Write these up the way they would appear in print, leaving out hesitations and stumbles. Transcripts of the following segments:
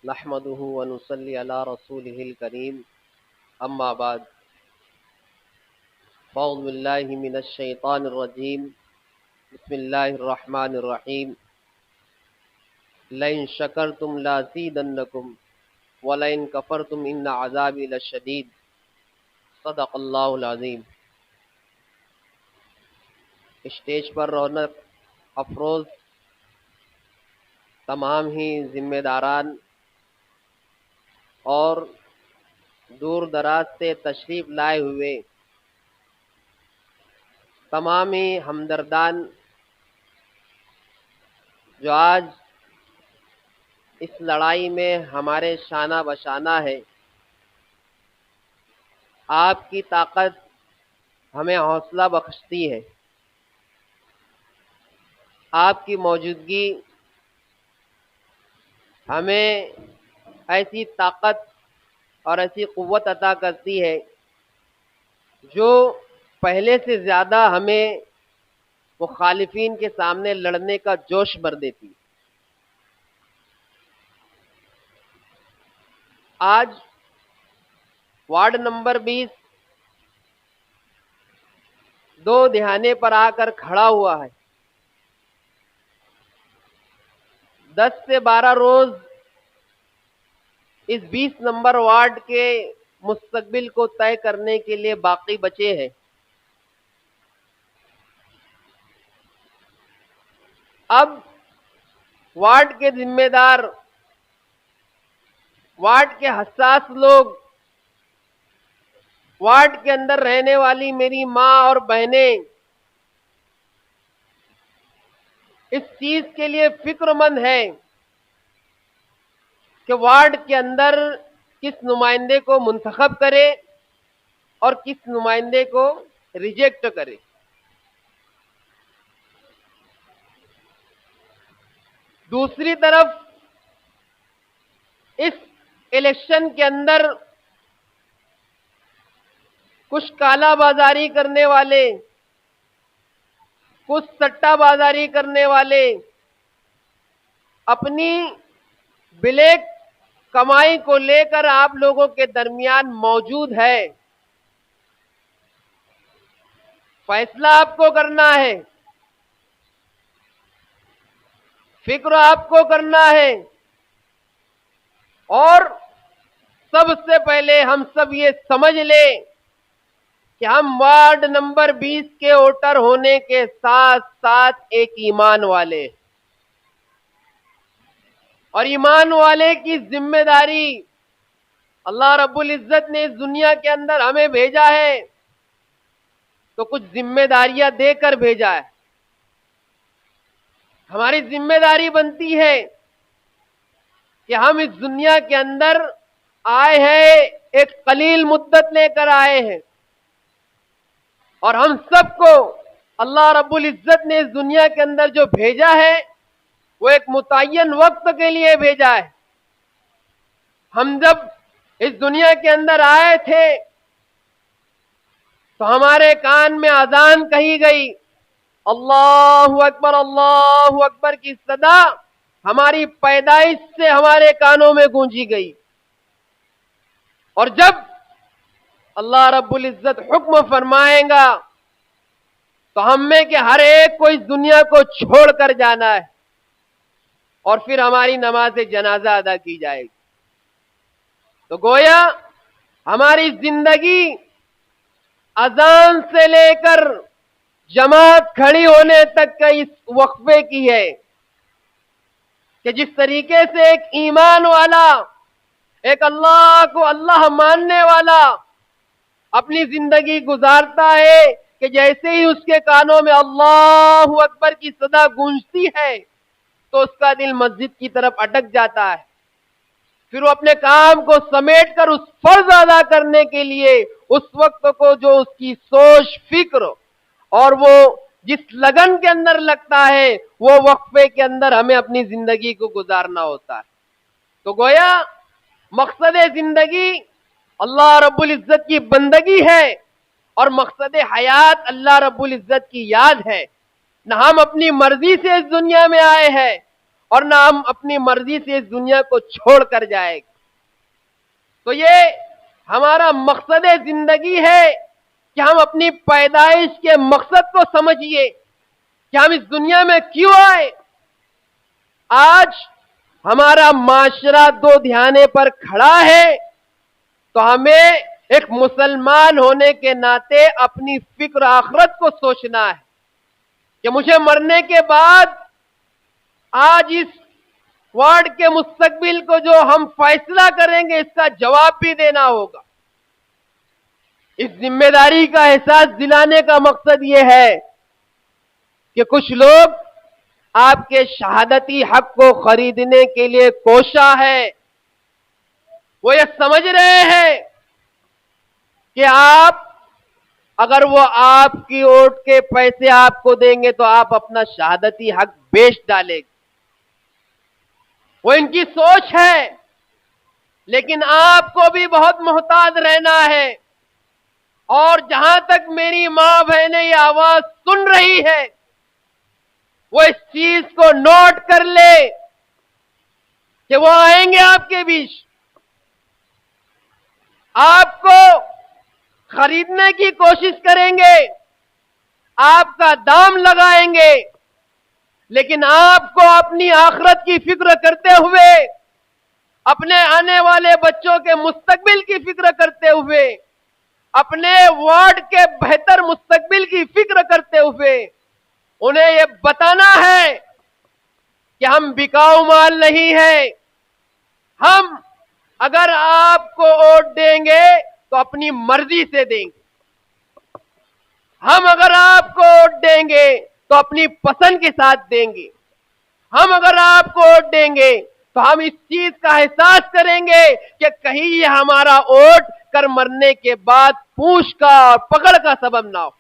نحمده ونصلي على رسوله الكريم اما بعد فاعوذ بالله من الشيطان الرجيم بسم الله الرحمن الرحيم لئن شكرتم لازيدنكم ولئن كفرتم ان عذابي لشديد صدق اللہ العظیم۔ اسٹیج پر رونق افروز تمام ہی ذمہ داران اور دور دراز سے تشریف لائے ہوئے تمام ہی ہمدردان جو آج اس لڑائی میں ہمارے شانہ بشانہ ہے، آپ کی طاقت ہمیں حوصلہ بخشتی ہے، آپ کی موجودگی ہمیں ایسی طاقت اور ایسی قوت عطا کرتی ہے جو پہلے سے زیادہ ہمیں مخالفین کے سامنے لڑنے کا جوش بھر دیتی ہے۔ آج وارڈ نمبر 20 دو دہانے پر آ کر کھڑا ہوا ہے۔ 10 سے 12 روز اس 20 نمبر وارڈ کے مستقبل کو طے کرنے کے لیے باقی بچے ہیں۔ اب وارڈ کے ذمہ دار، وارڈ کے حساس لوگ، وارڈ کے اندر رہنے والی میری ماں اور بہنیں اس چیز کے لیے فکر مند ہیں کہ وارڈ کے اندر کس نمائندے کو منتخب کرے اور کس نمائندے کو ریجیکٹ کرے۔ دوسری طرف اس الیکشن کے اندر کچھ کالا بازاری کرنے والے، کچھ سٹا بازاری کرنے والے اپنی بلیک کمائی کو لے کر آپ لوگوں کے درمیان موجود ہے۔ فیصلہ آپ کو کرنا ہے، فکر آپ کو کرنا ہے، اور سب سے پہلے ہم سب یہ سمجھ لیں کہ ہم وارڈ نمبر 20 کے ووٹر ہونے کے ساتھ ساتھ ایک ایمان والے، اور ایمان والے کی ذمہ داری اللہ رب العزت نے اس دنیا کے اندر ہمیں بھیجا ہے تو کچھ ذمہ داریاں دے کر بھیجا ہے۔ ہماری ذمہ داری بنتی ہے کہ ہم اس دنیا کے اندر آئے ہیں، ایک قلیل مدت لے کر آئے ہیں، اور ہم سب کو اللہ رب العزت نے اس دنیا کے اندر جو بھیجا ہے وہ ایک متعین وقت کے لیے بھیجا ہے۔ ہم جب اس دنیا کے اندر آئے تھے تو ہمارے کان میں اذان کہی گئی، اللہ اکبر کی صدا ہماری پیدائش سے ہمارے کانوں میں گونجی گئی، اور جب اللہ رب العزت حکم فرمائیں گا تو ہم میں کہ ہر ایک کو اس دنیا کو چھوڑ کر جانا ہے، اور پھر ہماری نماز جنازہ ادا کی جائے گی۔ تو گویا ہماری زندگی اذان سے لے کر جماعت کھڑی ہونے تک کا اس وقفے کی ہے کہ جس طریقے سے ایک ایمان والا، ایک اللہ کو اللہ ماننے والا اپنی زندگی گزارتا ہے کہ جیسے ہی اس کے کانوں میں اللہ اکبر کی صدا گونجتی ہے تو اس کا دل مسجد کی طرف اٹک جاتا ہے، پھر وہ اپنے کام کو سمیٹ کر اس فرض ادا کرنے کے لیے اس وقت کو جو اس کی سوچ، فکر اور وہ جس لگن کے اندر لگتا ہے وہ وقفے کے اندر ہمیں اپنی زندگی کو گزارنا ہوتا ہے۔ تو گویا مقصد زندگی اللہ رب العزت کی بندگی ہے، اور مقصد حیات اللہ رب العزت کی یاد ہے۔ نہ ہم اپنی مرضی سے اس دنیا میں آئے ہیں، اور نہ ہم اپنی مرضی سے اس دنیا کو چھوڑ کر جائیں گے۔ تو یہ ہمارا مقصد زندگی ہے کہ ہم اپنی پیدائش کے مقصد کو سمجھیے کہ ہم اس دنیا میں کیوں آئے۔ آج ہمارا معاشرہ دو دھیانے پر کھڑا ہے، تو ہمیں ایک مسلمان ہونے کے ناطے اپنی فکر آخرت کو سوچنا ہے کہ مجھے مرنے کے بعد آج اس وارڈ کے مستقبل کو جو ہم فیصلہ کریں گے اس کا جواب بھی دینا ہوگا۔ اس ذمہ داری کا احساس دلانے کا مقصد یہ ہے کہ کچھ لوگ آپ کے شہادتی حق کو خریدنے کے لیے کوشاں ہے۔ وہ یہ سمجھ رہے ہیں کہ اگر وہ آپ کی ووٹ کے پیسے آپ کو دیں گے تو آپ اپنا شہادتی حق بیچ ڈالیں گے۔ وہ ان کی سوچ ہے، لیکن آپ کو بھی بہت محتاط رہنا ہے۔ اور جہاں تک میری ماں بہنیں یہ آواز سن رہی ہے، وہ اس چیز کو نوٹ کر لے کہ وہ آئیں گے آپ کے بیچ، آپ کو خریدنے کی کوشش کریں گے، آپ کا دام لگائیں گے، لیکن آپ کو اپنی آخرت کی فکر کرتے ہوئے، اپنے آنے والے بچوں کے مستقبل کی فکر کرتے ہوئے، اپنے وارڈ کے بہتر مستقبل کی فکر کرتے ہوئے انہیں یہ بتانا ہے کہ ہم بکاؤ مال نہیں ہیں۔ ہم اگر آپ کو ووٹ دیں گے تو اپنی مرضی سے دیں گے۔ ہم اگر آپ کو ووٹ دیں گے تو اپنی پسند کے ساتھ دیں گے۔ ہم اگر آپ کو ووٹ دیں گے تو ہم اس چیز کا احساس کریں گے کہ کہیں یہ ہمارا ووٹ کر مرنے کے بعد پوچھ کا اور پکڑ کا سبب نہ ہو۔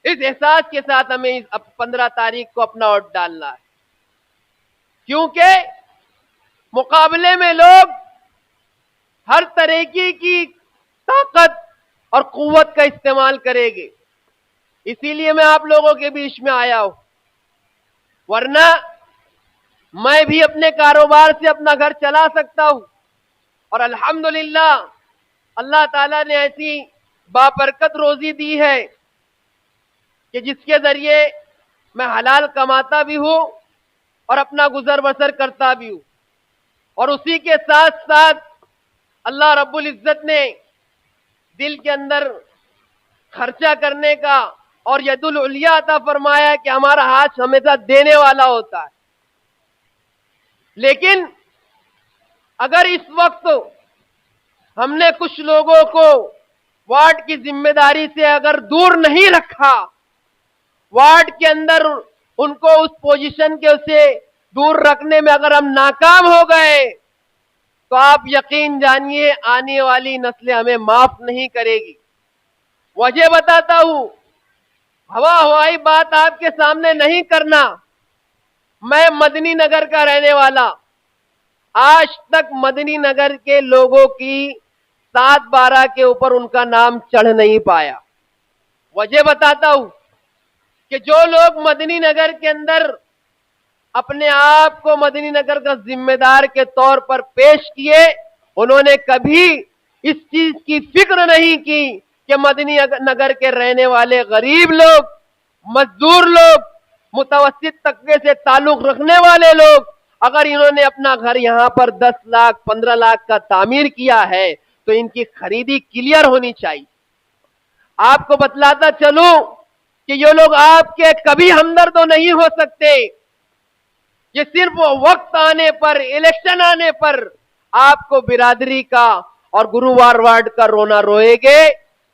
اس احساس کے ساتھ ہمیں 15 تاریخ کو اپنا ووٹ ڈالنا ہے، کیونکہ مقابلے میں لوگ ہر طریقے کی طاقت اور قوت کا استعمال کریں گے۔ اسی لیے میں آپ لوگوں کے بیچ میں آیا ہوں، ورنہ میں بھی اپنے کاروبار سے اپنا گھر چلا سکتا ہوں۔ اور الحمدللہ اللہ تعالیٰ نے ایسی بابرکت روزی دی ہے کہ جس کے ذریعے میں حلال کماتا بھی ہوں اور اپنا گزر بسر کرتا بھی ہوں، اور اسی کے ساتھ ساتھ اللہ رب العزت نے دل کے اندر خرچہ کرنے کا اور ید العلیٰ عطا فرمایا کہ ہمارا ہاتھ ہمیشہ دینے والا ہوتا ہے۔ لیکن اگر اس وقت ہم نے کچھ لوگوں کو وارڈ کی ذمہ داری سے اگر دور نہیں رکھا، وارڈ کے اندر ان کو اس پوزیشن کے سے دور رکھنے میں اگر ہم ناکام ہو گئے تو آپ یقین جانیے آنے والی نسلیں ہمیں معاف نہیں کرے گی۔ وجہ بتاتا ہوں، ہوا ہوائی بات آپ کے سامنے نہیں کرنا۔ میں مدنی نگر کا رہنے والا، آج تک مدنی نگر کے لوگوں کی 7/12 کے اوپر ان کا نام چڑھ نہیں پایا۔ وجہ بتاتا ہوں کہ جو لوگ مدنی نگر کے اندر اپنے آپ کو مدنی نگر کا ذمہ دار کے طور پر پیش کیے، انہوں نے کبھی اس چیز کی فکر نہیں کی کہ مدنی نگر کے رہنے والے غریب لوگ، مزدور لوگ، متوسط طبقے سے تعلق رکھنے والے لوگ اگر انہوں نے اپنا گھر یہاں پر 10 لاکھ 15 لاکھ کا تعمیر کیا ہے تو ان کی خریدی کلیئر ہونی چاہیے۔ آپ کو بتلاتا چلوں کہ یہ لوگ آپ کے کبھی ہمدرد نہیں ہو سکتے، یہ صرف وقت آنے پر، الیکشن آنے پر آپ کو برادری کا اور گرووار وارڈ کا رونا روئے گے۔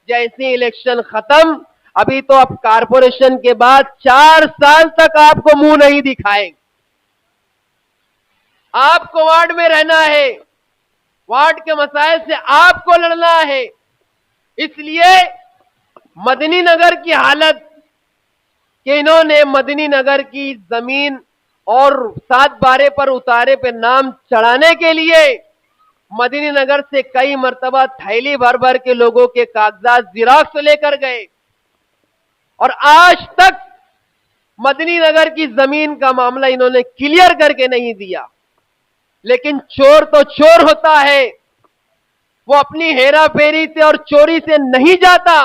جیسے الیکشن ختم، ابھی تو اب کارپوریشن کے بعد 4 سال تک آپ کو منہ نہیں دکھائیں گے۔ آپ کو وارڈ میں رہنا ہے، وارڈ کے مسائل سے آپ کو لڑنا ہے۔ اس لیے مدنی نگر کی حالت کہ انہوں نے مدنی نگر کی زمین اور 7/12 پر اتارے پہ نام چڑھانے کے لیے مدنی نگر سے کئی مرتبہ تھیلی بھر بھر کے لوگوں کے کاغذات زیراکس لے کر گئے، اور آج تک مدنی نگر کی زمین کا معاملہ انہوں نے کلیئر کر کے نہیں دیا، لیکن چور تو چور ہوتا ہے، وہ اپنی ہیرا پھیری سے اور چوری سے نہیں جاتا۔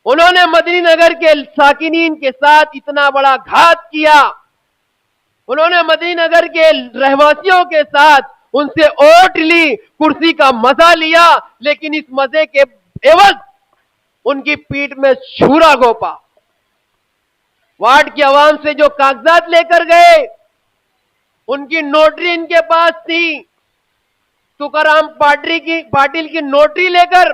انہوں نے مدنی نگر کے ساکنین کے ساتھ اتنا بڑا گھات کیا، انہوں نے مدنی نگر کے رہواسیوں کے ساتھ ان سے ووٹ لی، کرسی کا مزہ لیا، لیکن اس مزے کے عوض ان کی پیٹھ میں چھرا گھونپا۔ وارڈ کی عوام سے جو کاغذات لے کر گئے، ان کی نوٹری ان کے پاس تھی، تکارام پاٹل کی نوٹری لے کر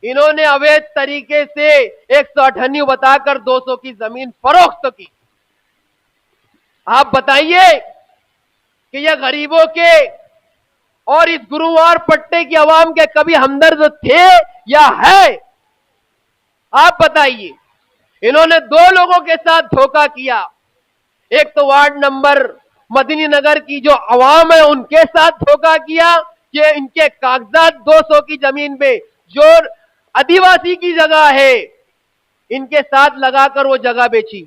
انہوں نے اویدھ طریقے سے 198 بتا کر 200 کی زمین فروخت کی۔ آپ بتائیے کہ یہ غریبوں کے اور اس گرووار پٹے کی عوام کے کبھی ہمدرد تھے یا ہے؟ آپ بتائیے۔ انہوں نے دو لوگوں کے ساتھ دھوکہ کیا، ایک تو وارڈ نمبر مدنی نگر کی جو عوام ہے ان کے ساتھ دھوکہ کیا کہ ان کے کاغذات 200 کی زمین پہ جو آدیواسی کی جگہ ہے ان کے ساتھ لگا کر وہ جگہ بیچی۔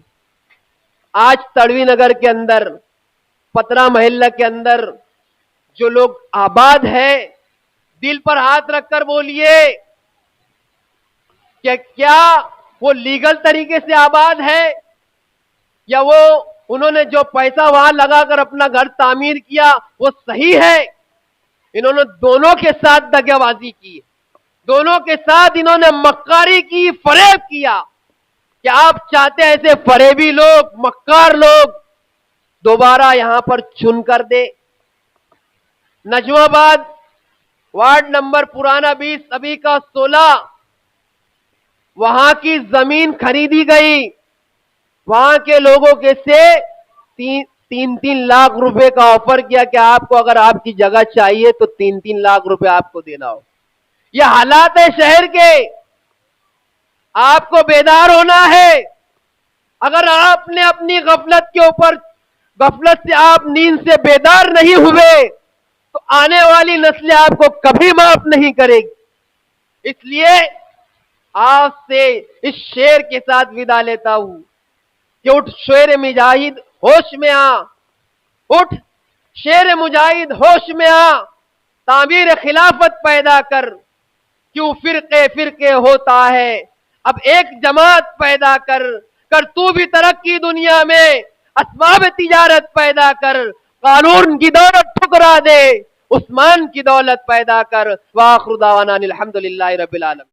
آج تڑوی نگر کے اندر، پترا محلہ کے اندر جو لوگ آباد ہیں، دل پر ہاتھ رکھ کر بولیے کہ کیا وہ لیگل طریقے سے آباد ہے یا وہ انہوں نے جو پیسہ وہاں لگا کر اپنا گھر تعمیر کیا وہ صحیح ہے؟ انہوں نے دونوں کے ساتھ دغا بازی کی، دونوں کے ساتھ انہوں نے مکاری کی، فریب کیا۔ کہ آپ چاہتے ہیں ایسے فریبی لوگ، مکار لوگ دوبارہ یہاں پر چن کر دے؟ نجم آباد وارڈ نمبر پرانا 20 ابھی کا 16، وہاں کی زمین خریدی گئی، وہاں کے لوگوں کے سے 3 لاکھ روپے کا آفر کیا کہ آپ کو اگر آپ کی جگہ چاہیے تو 3 لاکھ روپے آپ کو دینا ہو۔ یہ حالات ہے شہر کے، آپ کو بیدار ہونا ہے۔ اگر آپ نے اپنی غفلت سے آپ نیند سے بیدار نہیں ہوئے تو آنے والی نسلیں آپ کو کبھی معاف نہیں کرے گی۔ اس لیے آپ سے اس شعر کے ساتھ ودا لیتا ہوں کہ اٹھ شیر مجاہد ہوش میں آ، اٹھ شیر مجاہد ہوش میں آ، تعمیر خلافت پیدا کر، کیوں فرقے فرقے ہوتا ہے، اب ایک جماعت پیدا کر تو بھی ترقی دنیا میں، اسباب تجارت پیدا کر، قانون کی دولت ٹھکرا دے، عثمان کی دولت پیدا کر۔ وآخر دعوانا الحمدللہ رب العالمین۔